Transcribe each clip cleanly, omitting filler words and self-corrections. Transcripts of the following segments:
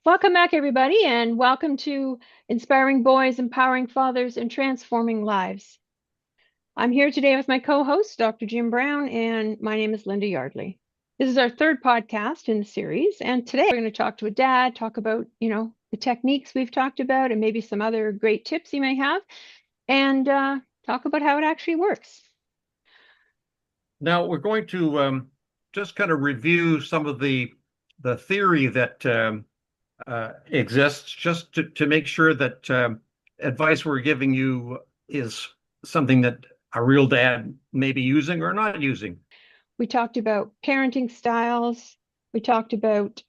Welcome back, everybody, and welcome to Inspiring Boys, Empowering Fathers, and Transforming Lives. I'm here today with my co-host, Dr. Jim Brown, and my name is Lynda Yardley. This is our third podcast in the series, and today we're going to talk to a dad, talk about, the techniques we've talked about, and maybe some other great tips you may have, and talk about how it actually works. Now we're going to just kind of review some of the theory that exists, just to make sure that advice we're giving you is something that a real dad may be using or not using. We talked about parenting styles. We talked about,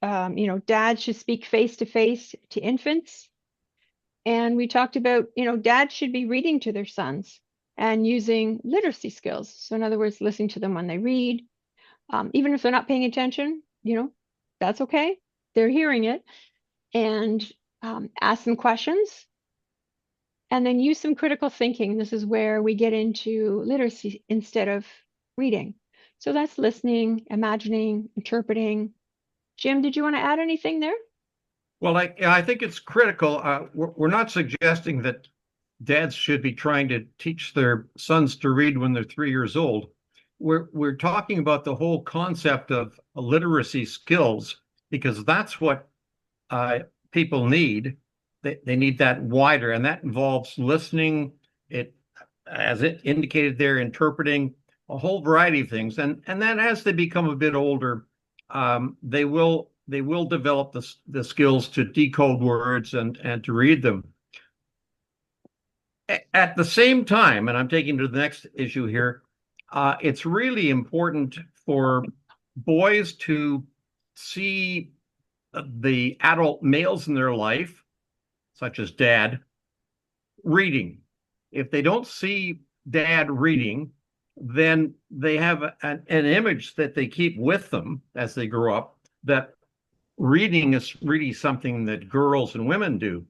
dads should speak face to face to infants. And we talked about, dads should be reading to their sons and using literacy skills. So in other words, listening to them when they read, even if they're not paying attention, that's okay. They're hearing it. And ask them questions. And then use some critical thinking. This is where we get into literacy instead of reading. So that's listening, imagining, interpreting. Jim, did you want to add anything there? Well, I think it's critical. We're not suggesting that dads should be trying to teach their sons to read when they're 3 years old. We're talking about the whole concept of literacy skills, because that's what people need. They need that wider, and that involves listening. It, as it indicated there, interpreting, a whole variety of things. And then as they become a bit older, they will develop the skills to decode words and to read them. At the same time, and I'm taking to the next issue here, it's really important for boys to see the adult males in their life, such as dad, reading. If they don't see dad reading, then they have an image that they keep with them as they grow up, that reading is really something that girls and women do.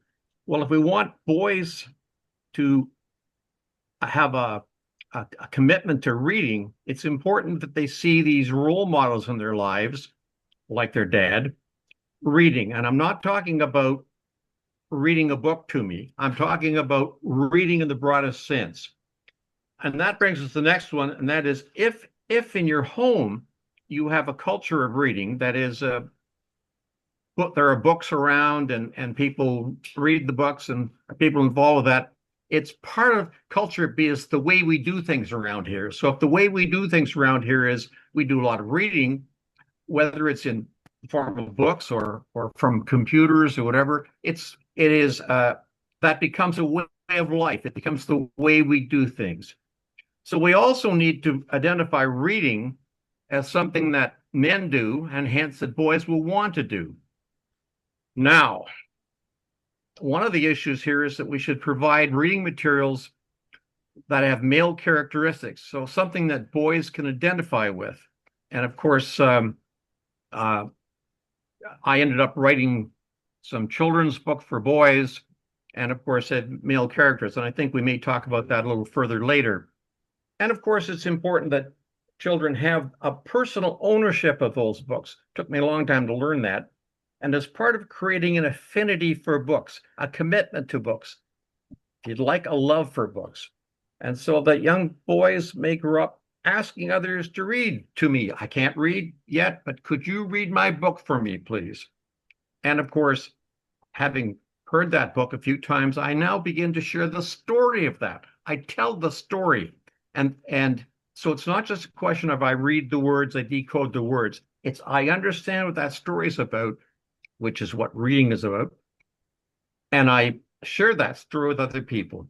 Well, if we want boys to have a commitment to reading, it's important that they see these role models in their lives, like their dad, reading. And I'm not talking about reading a book to me. I'm talking about reading in the broadest sense. And that brings us to the next one, and that is if in your home you have a culture of reading, that is, there are books around and people read the books and people involved with that, it's part of culture because the way we do things around here. So if the way we do things around here is we do a lot of reading, whether it's in the form of books or from computers or whatever, that becomes a way of life. It becomes the way we do things. So we also need to identify reading as something that men do, and hence that boys will want to do. Now, one of the issues here is that we should provide reading materials that have male characteristics, so something that boys can identify with. And of course, I ended up writing some children's book for boys, and of course had male characters. And I think we may talk about that a little further later. And of course, it's important that children have a personal ownership of those books. It took me a long time to learn that. And as part of creating an affinity for books, a commitment to books, if you'd like, a love for books. And so that young boys may grow up asking others to read to me. I can't read yet, but could you read my book for me, please? And of course, having heard that book a few times, I now begin to share the story of that. I tell the story. And so it's not just a question of I read the words, I decode the words. It's I understand what that story is about, which is what reading is about. And I share that story with other people.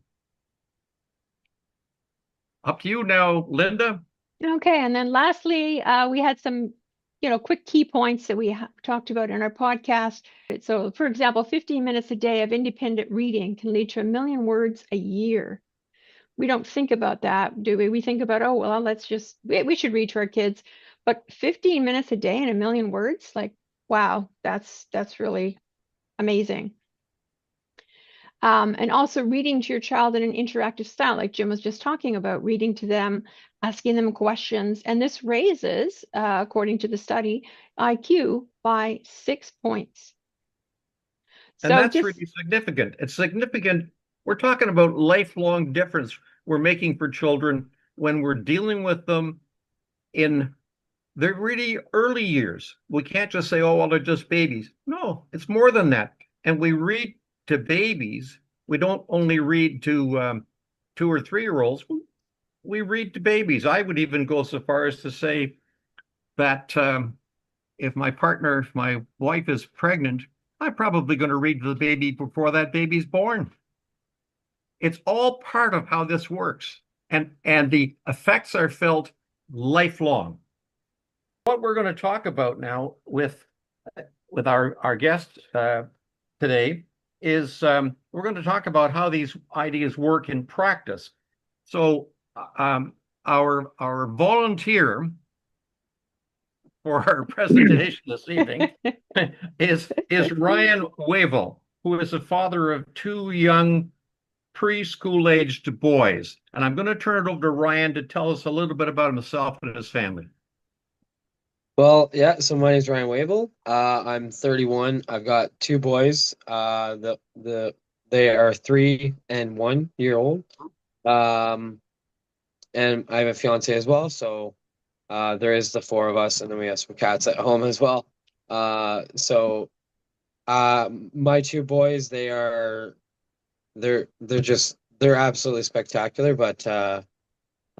Up to you now, Lynda. Okay, and then lastly, we had some, quick key points that we talked about in our podcast. So, for example, 15 minutes a day of independent reading can lead to 1 million words a year. We don't think about that, do we? We think about, oh, well, we should read to our kids. But 15 minutes a day and 1 million words, like, wow, that's really amazing. And also reading to your child in an interactive style, like Jim was just talking about, reading to them, asking them questions. And this raises, according to the study, IQ by 6 points. And So that's just really significant. It's significant. We're talking about lifelong difference we're making for children when we're dealing with them in their really early years. We can't just say, oh, well, they're just babies. No, it's more than that. And we read to babies. We don't only read to 2 or 3 year olds. We read to babies. I would even go so far as to say that if if my wife is pregnant, I'm probably going to read to the baby before that baby's born. It's all part of how this works. And the effects are felt lifelong. What we're going to talk about now with our guest today is we're going to talk about how these ideas work in practice. So our volunteer for our presentation this evening is Ryan Wavell, who is the father of 2 young preschool aged boys. And I'm going to turn it over to Ryan to tell us a little bit about himself and his family. Well, yeah, so my name's Ryan Wavell. I'm 31. I've got 2 boys. They are 3 and 1 year old. Um, and I have a fiance as well. So there is the 4 of us, and then we have some cats at home as well. My 2 boys, they're absolutely spectacular, but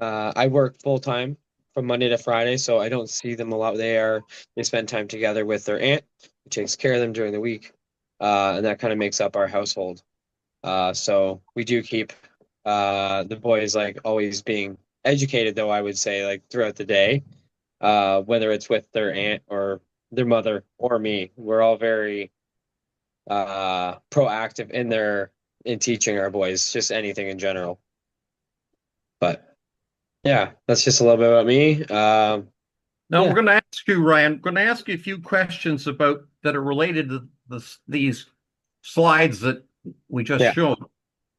I work full time from Monday to Friday, so I don't see them a lot. They spend time together with their aunt, who takes care of them during the week, and that kind of makes up our household. So we do keep the boys like always being educated, though I would say like throughout the day, whether it's with their aunt or their mother or me. We're all very proactive in teaching our boys just anything in general. But yeah, that's just a little bit about me. Now we're Yeah. going to ask you, Ryan, going to ask you a few questions about that are related to these slides that we just Yeah. showed.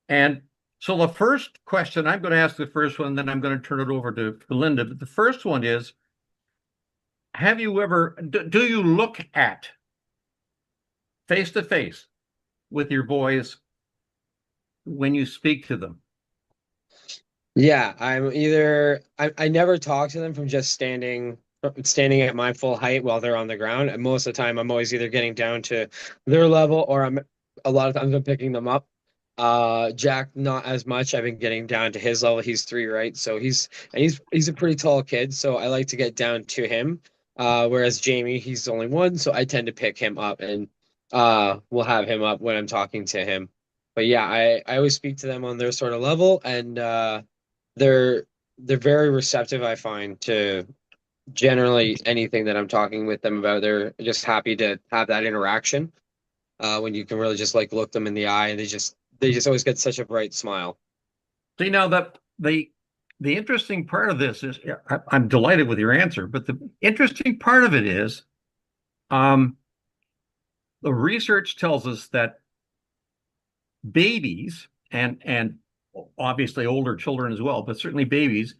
And so the first question, I'm going to ask the first one, then I'm going to turn it over to Lynda. But the first one is, have you ever, do you look at face to face with your boys when you speak to them? Yeah, I never talk to them from just standing at my full height while they're on the ground. And most of the time I'm always either getting down to their level or a lot of times I'm picking them up. Jack, not as much. I've been getting down to his level. He's 3, right? So he's a pretty tall kid, so I like to get down to him. Whereas Jamie, he's only 1, so I tend to pick him up and we'll have him up when I'm talking to him. But yeah, I always speak to them on their sort of level, and they're they're very receptive, I find, to generally anything that I'm talking with them about. They're just happy to have that interaction when you can really just like look them in the eye, and they just always get such a bright smile. See, now that the interesting part of this is, I'm delighted with your answer, but the interesting part of it is, um, the research tells us that babies and obviously older children as well, but certainly babies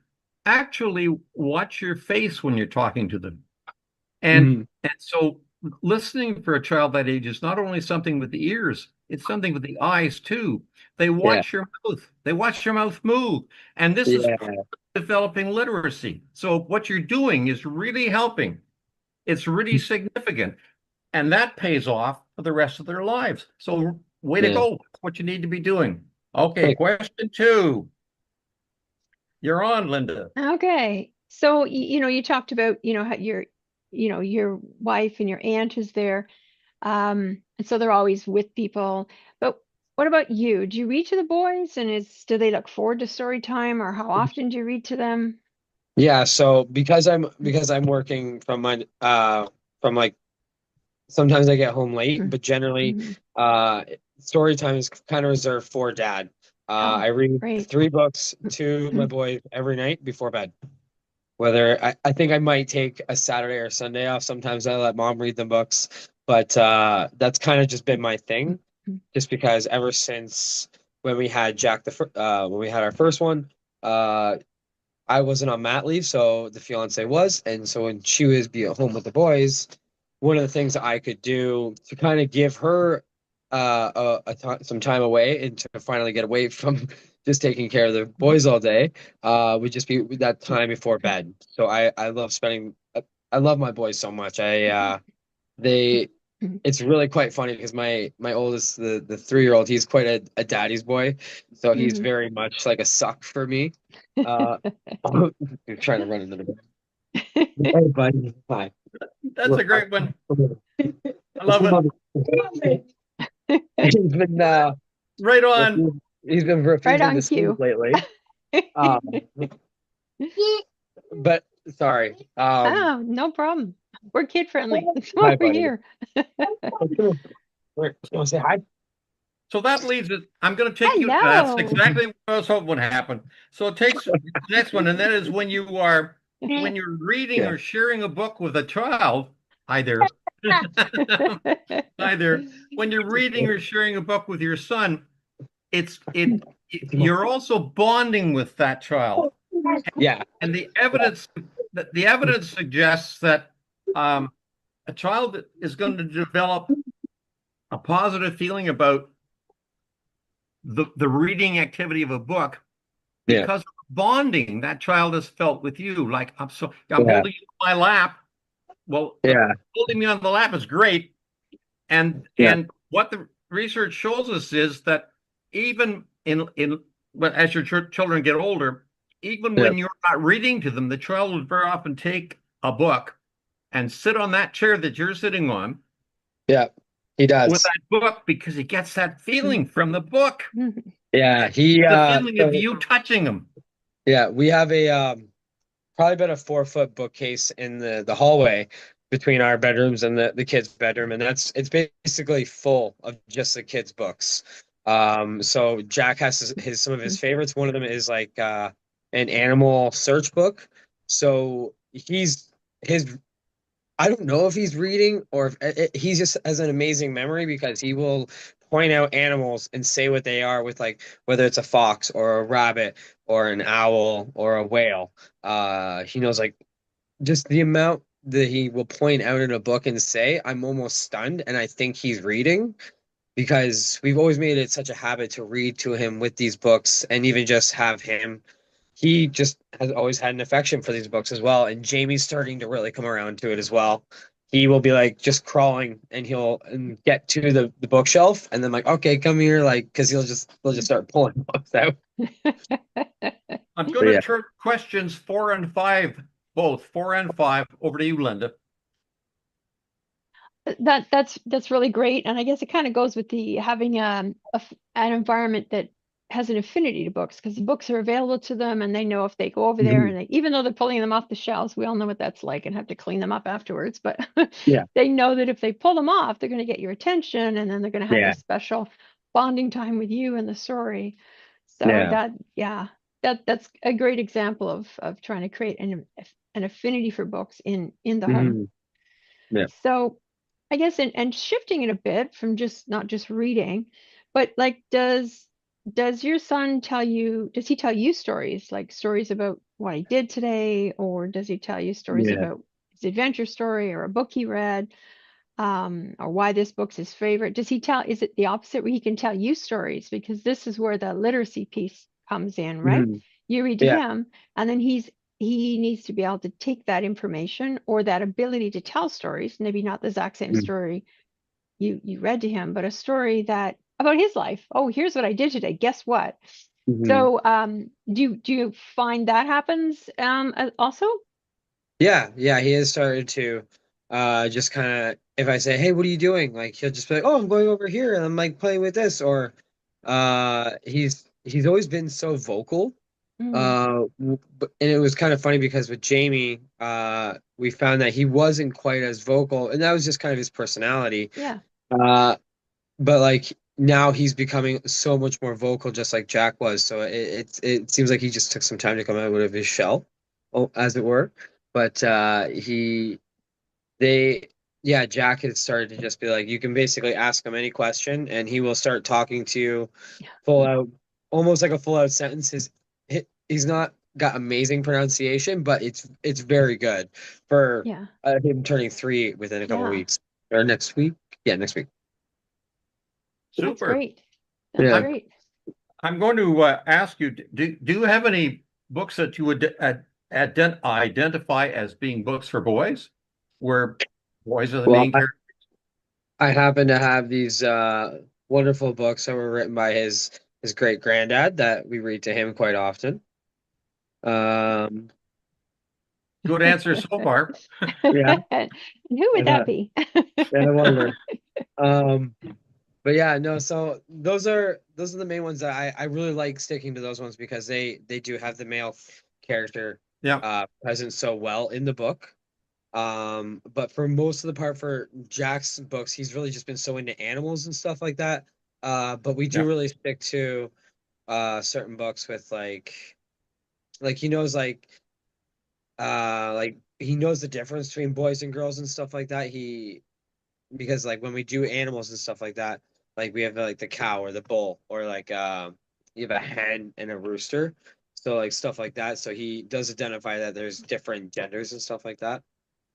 actually watch your face when you're talking to them. And Mhm. and so listening for a child that age is not only something with the ears, it's something with the eyes too. They Yeah, watch your mouth. They watch your mouth move. And this is yeah, developing literacy. So what you're doing is really helping. It's really significant. And that pays off for the rest of their lives. So way to yeah. go. That's what you need to be doing. Okay, Hey, question 2. You're on, Lynda. okay. So you talked about, how your wife and your aunt is there. And so they're always with people. But what about you? Do you read to the boys, and do they look forward to story time, or how often do you read to them? yeah, so because I'm working from like sometimes I get home late, but generally Mm-hmm. uh story time is kind of reserved for dad. I Oh, read great. 3 books to my boy every night before bed. Whether I think I might take a Saturday or Sunday off. Sometimes I let mom read the books, but that's kind of just been my thing, just because ever since when we had when we had our first one, uh, I wasn't on mat leave, so the fiance was, and so when she was be at home with the boys, one of the things that I could do to kind of give her some time away and to finally get away from just taking care of the boys all day, would just be that time before bed. So I love spending. I love my boys so much. They it's really quite funny because my oldest, the 3-year-old, he's quite a daddy's boy, so he's Mhm. very much like a suck for me. Uh, you're trying to run into the hey buddy, hi. That's a great one. I What's love your it. mother? He's been Right on. he's been Right refusing on to sleep cue. lately. Um, but sorry. Oh, no problem. We're kid friendly. That's Hi why we're buddy. here. Wait, you want to say hi? So that leads it. I'm going to take you. That's Hello. exactly what I was hoping would happen. So it takes the next one, and that is when you're reading Yeah. or sharing a book with a child, either either when you're reading or sharing a book with your son, you're also bonding with that child, Yeah. and the evidence suggests that um, a child is going to develop a positive feeling about the reading activity of a book Yeah. because of the bonding that child has felt with you. Like I'm Yeah. holding you on my lap. Well, Yeah. holding me on the lap is great. Yeah. And what the research shows us is that even in but as your children get older, even Yeah. when you're not reading to them, the child will very often take a book and sit on that chair that you're sitting on Yeah. He with does. that book because he gets that feeling from the book, Yeah. He the feeling of so you touching him. yeah, we have a probably about a 4-foot bookcase in the hallway between our bedrooms and the kids' bedroom, and it's basically full of just the kids' books. So Jack has some of his favorites. One of them is like an animal search book. So his I don't know if he's reading or if he just has an amazing memory because he will point out animals and say what they are with like whether it's a fox or a rabbit or an owl or a whale. He knows like just the amount that he will point out in a book and say, I'm almost stunned, and I think he's reading because we've always made it such a habit to read to him with these books and even just have him he just has always had an affection for these books as well. And Jamie's starting to really come around to it as well. He will be like just crawling and he'll get to the bookshelf and then like, okay, come here, like because he'll just start pulling books out. I'm So going to yeah. turn questions 4 and 5, both 4 and 5, over to you, Lynda. That's really great, and I guess it kind of goes with the having an environment that has an affinity to books because the books are available to them, and they know if they go over there Mhm. and even though they're pulling them off the shelves, we all know what that's like and have to clean them up afterwards. But Yeah. they know that if they pull them off, they're going to get your attention, and then they're going to have Yeah. this special bonding time with you and the story. So Yeah. yeah, that's a great example of trying to create an affinity for books in the home. Mhm. Yeah. So I guess and shifting it a bit from just not just reading, but like does your son does he tell you stories, like stories about what he did today, or does he tell you stories Yeah. about his adventure story or a book he read, or why this book's his favorite? Is it the opposite where he can tell you stories? Because this is where the literacy piece comes in, right? Mhm. You read to Yeah. him, and then he needs to be able to take that information or that ability to tell stories, maybe not the exact same Mhm. story you read to him, but a story that about his life. Oh, here's what I did today. Guess what? Mhm. So, do you find that happens also? Yeah, yeah, he has started to just kind of if I say, "Hey, what are you doing?" like he'll just be like, "Oh, I'm going over here and I'm like playing with this," or he's always been so vocal. Mm, And it was kind of funny because with Jamie, we found that he wasn't quite as vocal, and that was just kind of his personality. yeah, Uh, but like now he's becoming so much more vocal, just like Jack was. So it seems like he just took some time to come out of his shell, as it were. But they yeah, Jack had started to just be like, you can basically ask him any question, and he will start talking to you full out, almost like a full out sentence. He's not got amazing pronunciation, but it's very good for yeah, him turning 3 within a couple yeah. weeks or next week. Yeah, next week. That's Super. great. That's Yeah. great. I'm going to ask you, do you have any books that you would identify as being books for boys, where boys are the Well, main character? I happen to have these wonderful books that were written by his great granddad that we read to him quite often. Um, Good answer so far. yeah, And who would that yeah, be? I wonder. Um, but yeah, no, so those are the main ones that I really like sticking to those ones because they do have the male character Yeah. present so well in the book. But for most of the part for Jack's books, he's really just been so into animals and stuff like that. But we do Yeah. really stick to certain books with like he knows like he knows the difference between boys and girls and stuff like that. He because like when we do animals and stuff like that, like we have like the cow or the bull or like you have a hen and a rooster. So like stuff like that. So he does identify that there's different genders and stuff like that.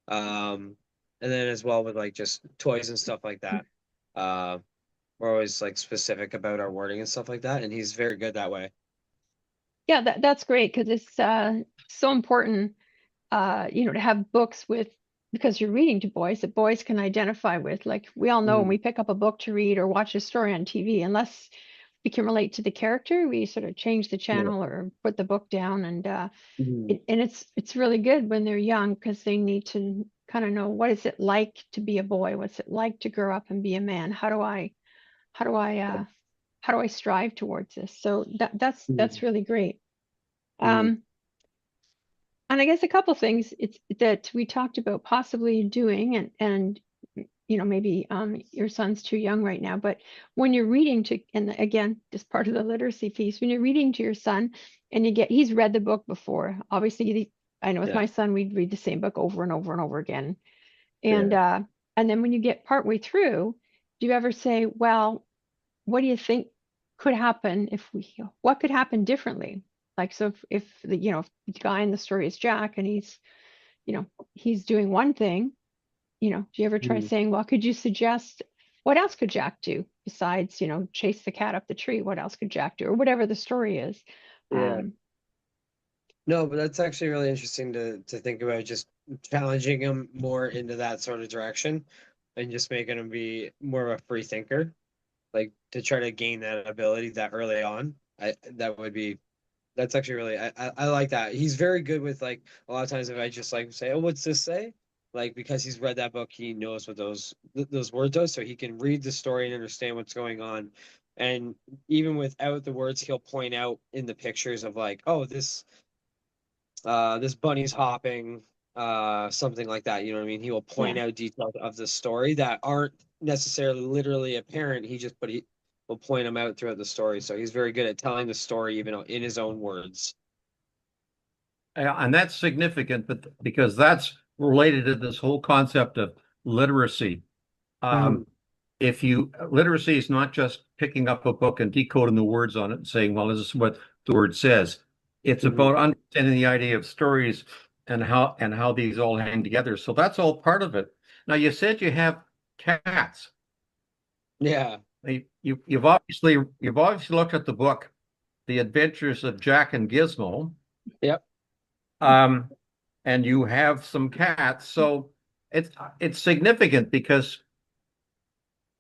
Um, and then as well with like just toys and stuff like that. Uh, we're always like specific about our wording and stuff like that, and he's very good that way. Yeah, that's great because it's so important, to have books with because you're reading to boys that boys can identify with. Like we all know when Mm, we pick up a book to read or watch a story on TV, unless we can relate to the character, we sort of change the yeah. channel or put the book down. And Mm, it's really good when they're young because they need to kind of know what is it like to be a boy, what's it like to grow up and be a man. How do I how do I strive towards this? So that's mm, really great. mm. Um, and I guess a couple things it's that we talked about possibly doing and maybe your son's too young right now, but when you're reading to and again, just part of the literacy piece, when you're reading to your son and he's read the book before. Obviously, I know with Yeah, my son, we'd read the same book over and over and over again. And yeah. uh and then when you get partway through, do you ever say, well, what do you think could happen if what could happen differently? Like, so if if the guy in the story is Jack and you know, he's doing one thing, do you ever try Mm, saying, well, could you suggest what else could Jack do besides, chase the cat up the tree? What else could Jack do? Or whatever the story is. yeah. Um, No, but that's actually really interesting to think about just challenging him more into that sort of direction and just making him be more of a free thinker, like to try to gain that ability that early on. That would be that's actually really I like that. He's very good with like a lot of times if I just like say, "Oh, what's this say?" Like because he's read that book, he knows what those words are, so he can read the story and understand what's going on. And even without the words, he'll point out in the pictures of like, "Oh, this bunny's hopping, something like that." You know what I mean? He will point yeah. out details of the story that aren't necessarily literally apparent. He will point them out throughout the story. So he's very good at telling the story even in his own words. And that's significant, but because that's related to this whole concept of literacy. Mm, Um, if you literacy is not just picking up a book and decoding the words on it and saying, well, this is what the word says. It's mhm. about understanding the idea of stories and how these all hang together. So that's all part of it. Now you said you have cats. Yeah. You've obviously looked at the book, The Adventures of Jack and Gizmo, Yep. um, and you have some cats. So it's significant because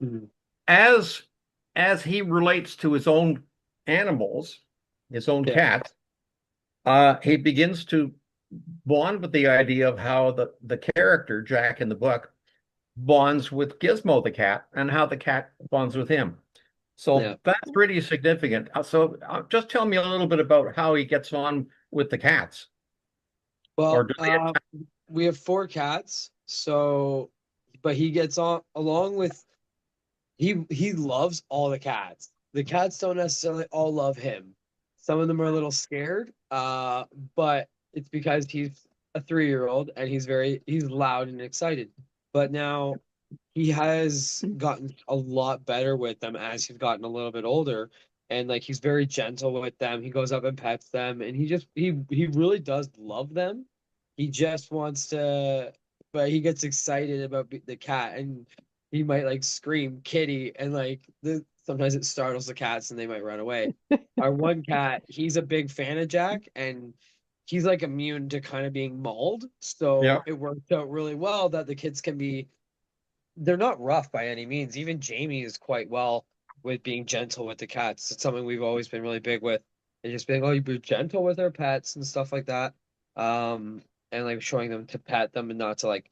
Mhm. as as he relates to his own animals, his own Yeah. cats, he begins to bond with the idea of how the character Jack in the book bonds with Gizmo the cat and how the cat bonds with him. So Yeah. that's pretty significant. So just tell me a little bit about how he gets on with the cats, or Well, do they? we have four cats, so but he gets on along with he loves all the cats. The cats don't necessarily all love him. Some of them are a little scared, but it's because he's a 3-year-old and he's loud and excited. But now he has gotten a lot better with them as he's gotten a little bit older. And like he's very gentle with them. He goes up and pets them and he really does love them. He just wants to but he gets excited about the cat and he might like scream kitty and like sometimes it startles the cats and they might run away. Our one cat, he's a big fan of Jack, and he's like immune to kind of being mauled. Yeah. So it worked out really well that the kids can be, they're not rough by any means. Even Jamie is quite well with being gentle with the cats. It's something we've always been really big with. And just being, oh, you be gentle with our pets and stuff like that. And like showing them to pet them and not to like,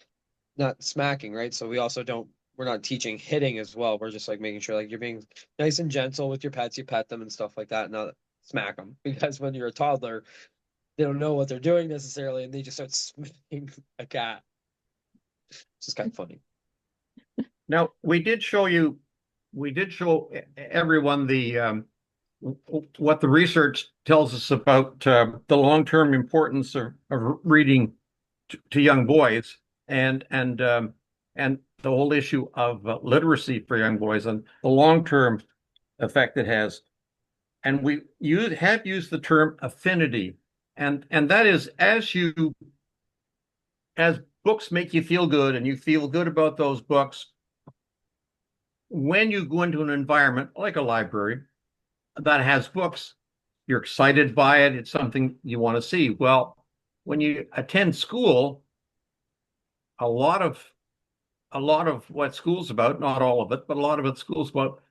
not smacking, right? So we also don't, we're not teaching hitting as well. We're just like making sure like you're being nice and gentle with your pets. You pet them and stuff like that, not smack them. Because when you're a toddler, they don't know what they're doing necessarily, and they just start smacking a cat. It's just kind of funny. Now, we did show everyone what the research tells us about the long-term importance of reading to young boys and the whole issue of literacy for young boys and the long-term effect it has. And have used the term affinity, and that is as books make you feel good and you feel good about those books, when you go into an environment like a library that has books, you're excited by it. It's something you want to see. Well, when you attend school, a lot of what school's about, not all of it, but a lot of it school's about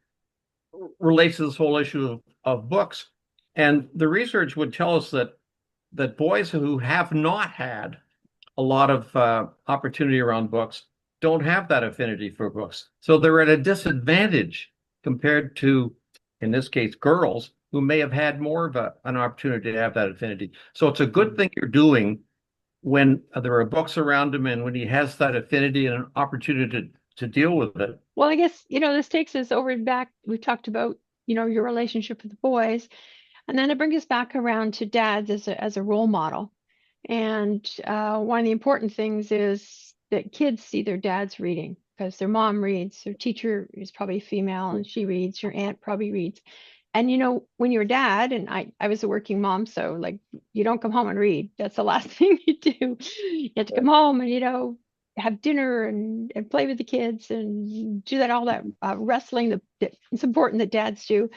relates to this whole issue of books. And the research would tell us that boys who have not had a lot of opportunity around books don't have that affinity for books. So they're at a disadvantage compared to, in this case, girls who may have had more of an opportunity to have that affinity. So it's a good thing you're doing when there are books around him and when he has that affinity and an opportunity to deal with it. Well, I guess, this takes us over back. We talked about, your relationship with the boys, and then it brings us back around to dads as a role model. And one of the important things is that kids see their dads reading because their mom reads, their teacher is probably female and she reads, your aunt probably reads. And when you're a dad, and I was a working mom, so like you don't come home and read. That's the last thing you do. You have to come home and have dinner and play with the kids and do all that wrestling that it's important that dads do.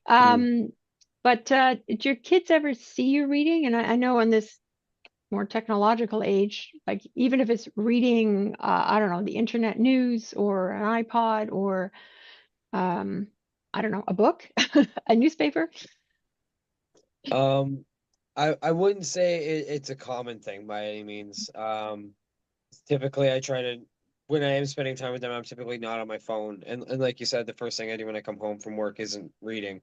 But did your kids ever see you reading? And I know in this more technological age, like even if it's reading, I don't know, the internet news or an iPod or, I don't know, a book, a newspaper. I wouldn't say it's a common thing by any means. Typically I try to, when I am spending time with them, I'm typically not on my phone. And like you said, the first thing I do when I come home from work isn't reading.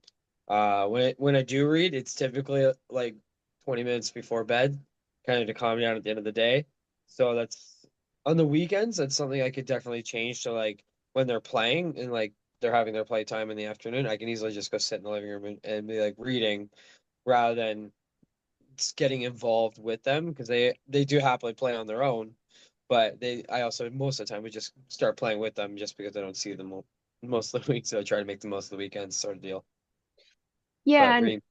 When I do read, it's typically like 20 minutes before bed, kind of to calm down at the end of the day. So that's on the weekends, that's something I could definitely change to like when they're playing and like they're having their playtime in the afternoon, I can easily just go sit in the living room and be like reading rather than just getting involved with them because they do happily play on their own. But I also most of the time we just start playing with them just because I don't see them most of the week, so I try to make the most of the weekends sort of deal. Yeah, But reading,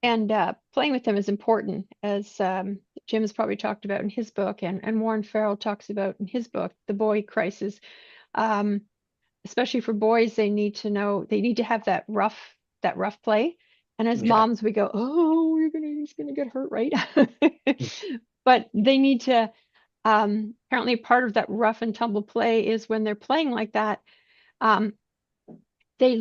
and playing with them is important, as Jim has probably talked about in his book, and Warren Farrell talks about in his book, The Boy Crisis. Um, Especially for boys, they need to have that rough play. And as yeah, moms, we go, oh, he's gonna get hurt, right? But they need to, apparently part of that rough and tumble play is when they're playing like that, um, they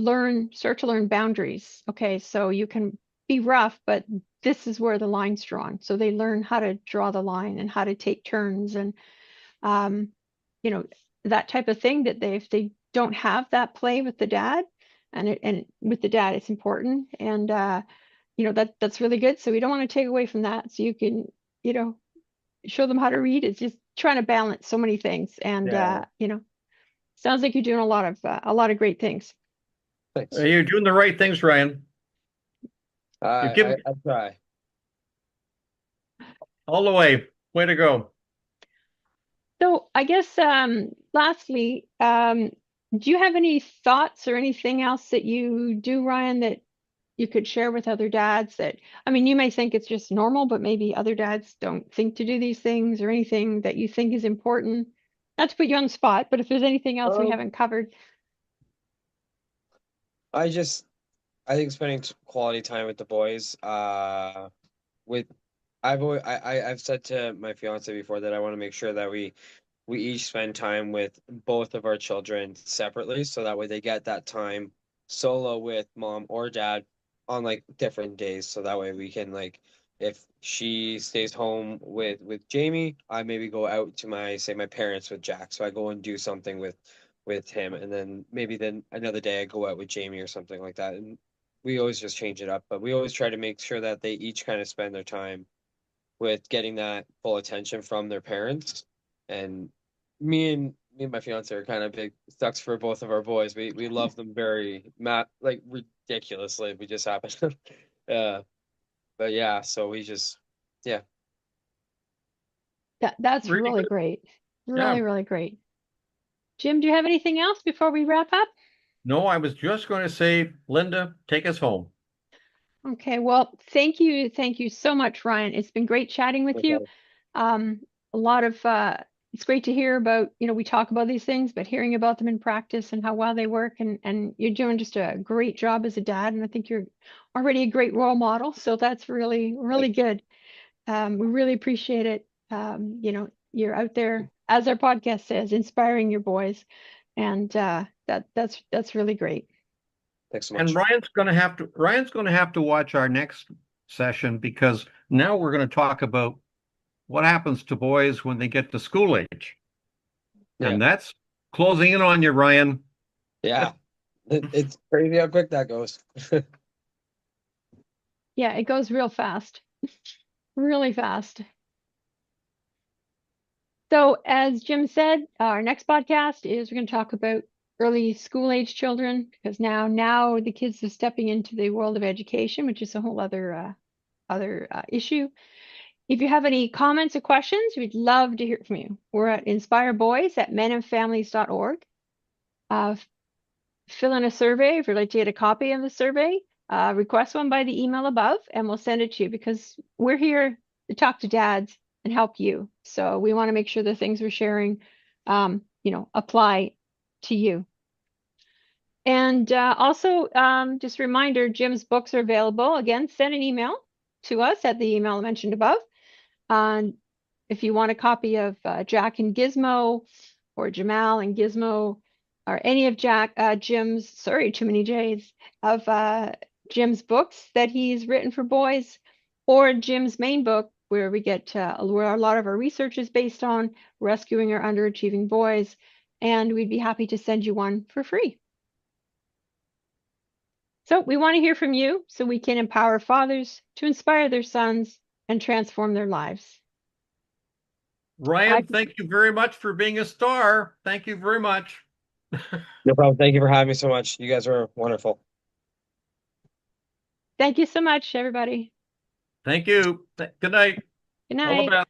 start to learn boundaries. Okay, so you can be rough, but this is where the line's drawn. So they learn how to draw the line and how to take turns and um, you know, that type of thing that if they don't have that play with the dad and with the dad, it's important. And that's really good. So we don't want to take away from that. So you can, you know, show them how to read. It's just trying to balance so many things. And yeah. sounds like you're doing a lot of great things. Thanks. You're doing the right things, Ryan. You're giving I try. all the way. Way to go. So I guess lastly, do you have any thoughts or anything else that you do, Ryan, that you could share with other dads that, I mean, you may think it's just normal, but maybe other dads don't think to do these things, or anything that you think is important? Not to put you on the spot, but if there's anything else we Um, haven't covered. I just I think spending quality time with the boys, with I've said to my fiance before that I want to make sure that we each spend time with both of our children separately, so that way they get that time solo with mom or dad on like different days. So that way we can like, if she stays home with Jamie, I maybe go out to my parents with Jack. So I go and do something with him, and then maybe then another day I go out with Jamie or something like that. And we always just change it up, but we always try to make sure that they each kind of spend their time with getting that full attention from their parents. And me and my fiance are kind of big sucks for both of our boys. We love them very like ridiculously. We just happen uh but yeah, so we just yeah. That's Really really good. great. Yeah. Really, really great. Jim, do you have anything else before we wrap up? No, I was just going to say, Linda, take us home. Okay, well, thank you. Thank you so much, Ryan. It's been great chatting with you. Okay. Um, a lot of it's great to hear about, we talk about these things, but hearing about them in practice and how well they work, and you're doing just a great job as a dad, and I think you're already a great role model. So that's really, really good. We really appreciate it. You're out there, as our podcast says, inspiring your boys, and that's really great. Thanks so And much. Ryan's going to have to watch our next session because now we're going to talk about what happens to boys when they get to school age. Yeah. And that's closing in on you, Ryan. Yeah. It's crazy how quick that goes. Yeah, it goes real fast, really fast. So, as Jim said, our next podcast is we're going to talk about early school age children because now the kids are stepping into the world of education, which is a whole other issue. If you have any comments or questions, we'd love to hear from you. We're at inspireboys@menandfamilies.org. Uh, Fill in a survey if you'd like to get a copy of the survey. Request one by the email above, and we'll send it to you because we're here to talk to dads and help you. So we want to make sure the things we're sharing, apply to you. And also, just a reminder, Jim's books are available. Again, send an email to us at the email mentioned above. If you want a copy of Jack and Gizmo, or Jamal and Gizmo, or any of Jim's, sorry, too many J's, of Jim's books that he's written for boys, or Jim's main book, where we get where a lot of our research is based on rescuing our underachieving boys, and we'd be happy to send you one for free. So we want to hear from you so we can empower fathers to inspire their sons and transform their lives. Ryan, thank you very much for being a star. Thank you very much. No problem. Thank you for having me so much. You guys are wonderful. Thank you so much, everybody. Thank you. Good night. Good All the night. best.